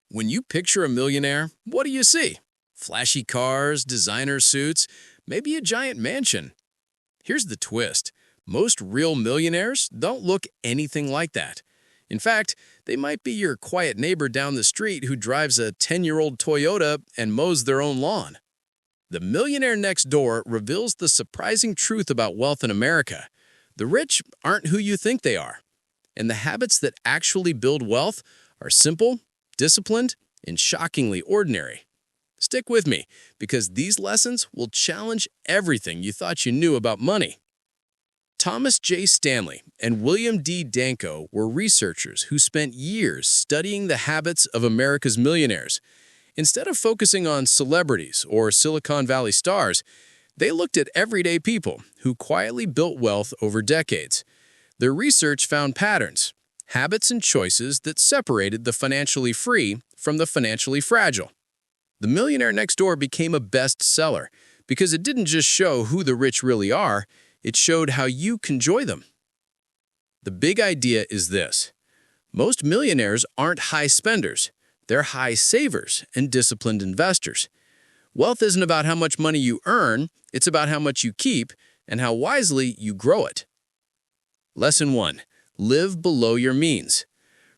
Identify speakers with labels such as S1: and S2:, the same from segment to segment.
S1: When you picture a millionaire, what do you see? Flashy cars, designer suits, maybe a giant mansion. Here's the twist. Most real millionaires don't look anything like that. In fact, they might be your quiet neighbor down the street who drives a 10-year-old Toyota and mows their own lawn. The Millionaire Next Door reveals the surprising truth about wealth in America. The rich aren't who you think they are. And the habits that actually build wealth are simple, disciplined, and shockingly ordinary. Stick with me, because these lessons will challenge everything you thought you knew about money. Thomas J. Stanley and William D. Danko were researchers who spent years studying the habits of America's millionaires. Instead of focusing on celebrities or Silicon Valley stars, they looked at everyday people who quietly built wealth over decades. Their research found patterns, habits, and choices that separated the financially free from the financially fragile. The Millionaire Next Door became a bestseller because it didn't just show who the rich really are, it showed how you can enjoy them. The big idea is this: most millionaires aren't high spenders, they're high savers and disciplined investors. Wealth isn't about how much money you earn, it's about how much you keep and how wisely you grow it. Lesson 1. Live below your means.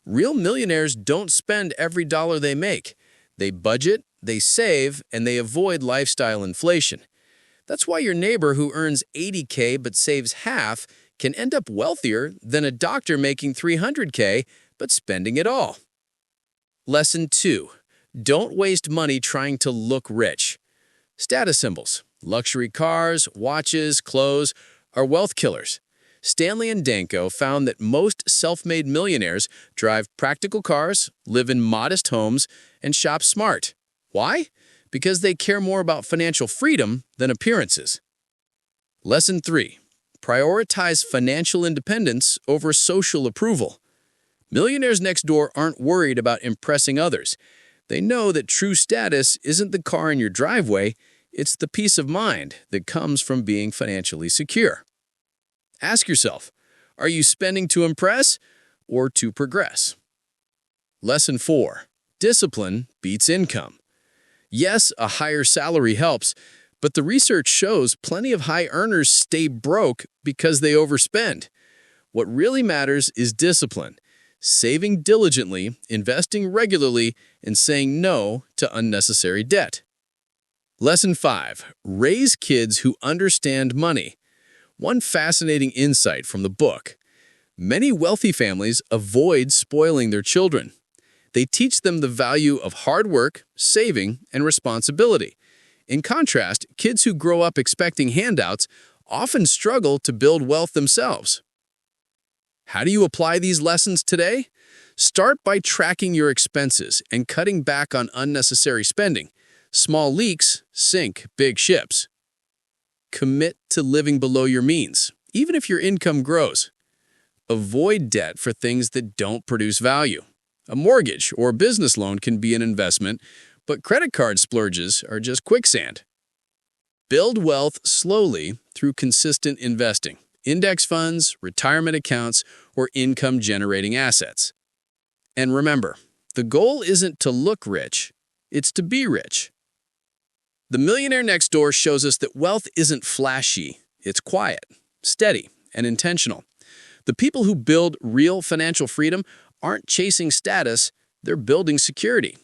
S1: Real millionaires don't spend every dollar they make. They budget, they save, and they avoid lifestyle inflation. That's why your neighbor who earns $80K but saves half can end up wealthier than a doctor making $300K but spending it all. Lesson 2. Don't waste money trying to look rich. Status symbols, luxury cars, watches, clothes are wealth killers. Stanley and Danko found that most self-made millionaires drive practical cars, live in modest homes, and shop smart. Why? Because they care more about financial freedom than appearances. Lesson 3. Prioritize financial independence over social approval. Millionaires next door aren't worried about impressing others. They know that true status isn't the car in your driveway, it's the peace of mind that comes from being financially secure. Ask yourself, are you spending to impress or to progress? Lesson 4. Discipline beats income. Yes, a higher salary helps, but the research shows plenty of high earners stay broke because they overspend. What really matters is discipline, saving diligently, investing regularly, and saying no to unnecessary debt. Lesson 5. Raise kids who understand money. One fascinating insight from the book: many wealthy families avoid spoiling their children. They teach them the value of hard work, saving, and responsibility. In contrast, kids who grow up expecting handouts often struggle to build wealth themselves. How do you apply these lessons today? Start by tracking your expenses and cutting back on unnecessary spending. Small leaks sink big ships. Commit to living below your means, even if your income grows. Avoid debt for things that don't produce value. A mortgage or a business loan can be an investment, but credit card splurges are just quicksand. Build wealth slowly through consistent investing, index funds, retirement accounts, or income-generating assets. And remember, the goal isn't to look rich, it's to be rich. The Millionaire Next Door shows us that wealth isn't flashy, it's quiet, steady, and intentional. The people who build real financial freedom aren't chasing status, they're building security.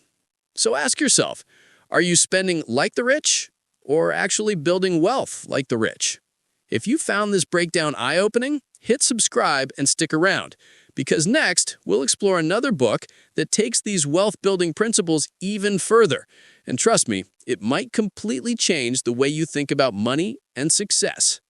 S1: So ask yourself, are you spending like the rich or actually building wealth like the rich? If you found this breakdown eye-opening, hit subscribe and stick around, because next we'll explore another book that takes these wealth-building principles even further. And trust me, it might completely change the way you think about money and success.